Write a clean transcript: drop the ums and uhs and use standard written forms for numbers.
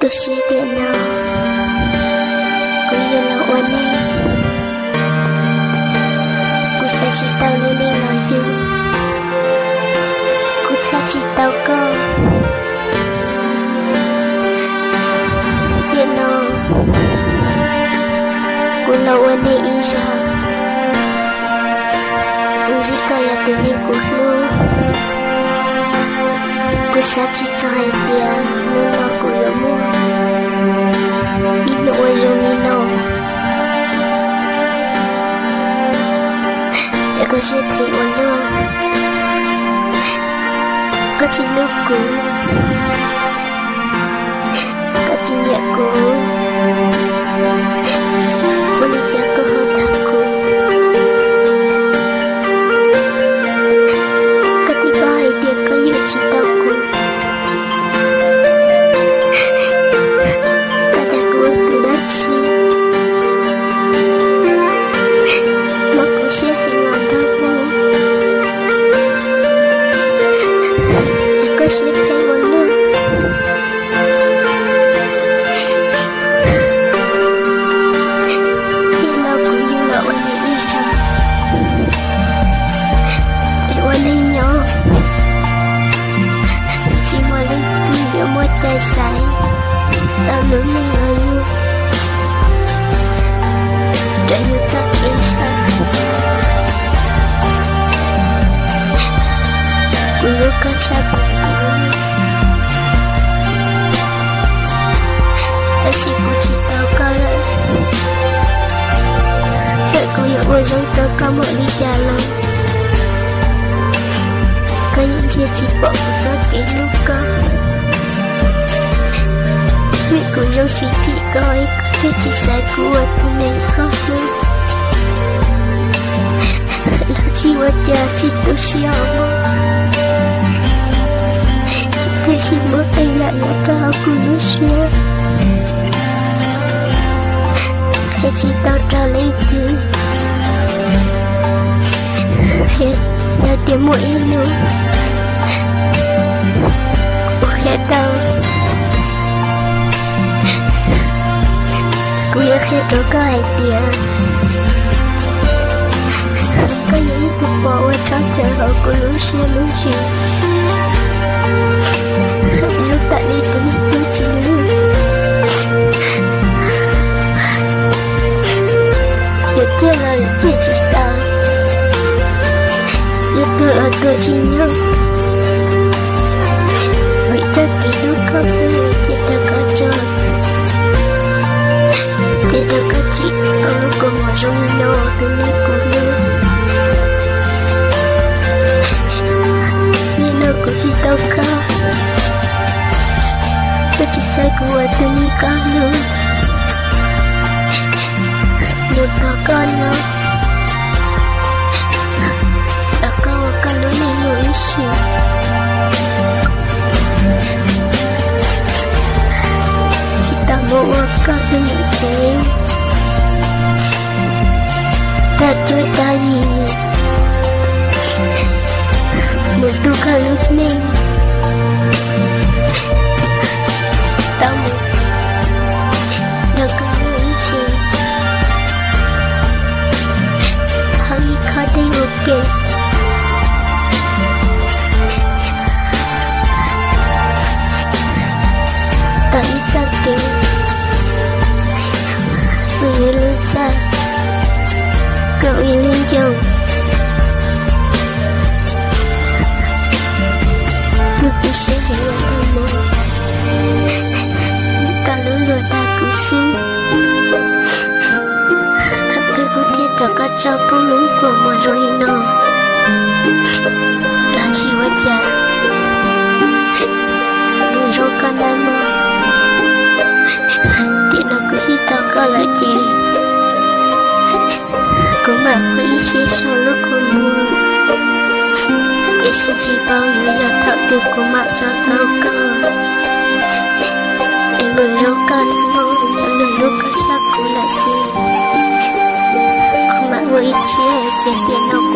Tôi sẽ điện nào Cô yêu là oan em Cô sẽ chỉ tao luôn đi là yêu Cô sẽ chỉ tao có Điện nào Cô là oan em ý ra Chỉ kaya tôi đi cuộc luôn Cô sẽ chỉ sai tiền Nên là cô yêu mua Ít nỗi rồi đi nào Để cô sẽ thấy ổn luôn Cô chỉ lúc cũ Cô chỉ nhẹ cũ Cô lý cho cô hơn thật cũ Cô đi bài để cô yêu chỉ tao cũ Sẽ thấy một lúc Biết nào cũng như là oan này đi sao Để oan đi nhau Chỉ mà lên tìm hiểu một tay say Tao lớn lên là yêu Đã yêu ta kiến chắc Cô lúc có chắc Chỉ cô chỉ tao có lợi Sợ cô yêu ôi giống đó có một lý trả lời Có những chia chỉ bỏ một giấc kỹ lúc có Vì cô giống chỉ bị coi Có thể chỉ sai cô ở tu nên khó luôn Là chỉ vật giá chỉ tôi xuyên Thế chỉ mỗi tay lại ngọt rào cô nó xuyên Thế chỉ tao trả lấy thứ Thế đã tìm mỗi ý nữa Ủa khẽ tao Cô yêu khẽ đó có ai tiền Có những ý thức bỏ qua cho chờ hậu của lũ xe lũ chiều Dù tại đi tôi nghĩ tôi chỉ lưu Tiếc là tiếc chỉ ta Tiếc tôi là tôi chỉ nhau Vì ta kỳ lúc có sự Tiếc ta có cho Tiếc ta có chị Ở lúc cô ngồi trong như nào Tôi đi cô lưu Vì nào cô chỉ tao ca Tôi chỉ sai cô ở tôi đi ca lưu Một đứa con nó đã có con nó này nổi xỉu chỉ ta bộ con tôi nhận chế ta tôi ta gì một đứa con lúc nên ta một đứa con nổi xỉu Khó đi ok Tại sao kìa Vì lên xa Cậu yêu lên chồng Tôi cứ sẽ hãy làm thân môn Cả lũ lừa ta cứ xứ Và có cho con lũ của một rồi nó Là chỉ vật giá Người rồi con đã mơ Thì nó cứ chỉ tao có lại chị Cũng mà có ý xế sau lúc con mua Để sẽ chỉ bao nhiêu giờ thạo từ của mạng cho tao có Em người rồi con đã mơ Lần lúc có chắc cũng là gì Với chia về tiền nông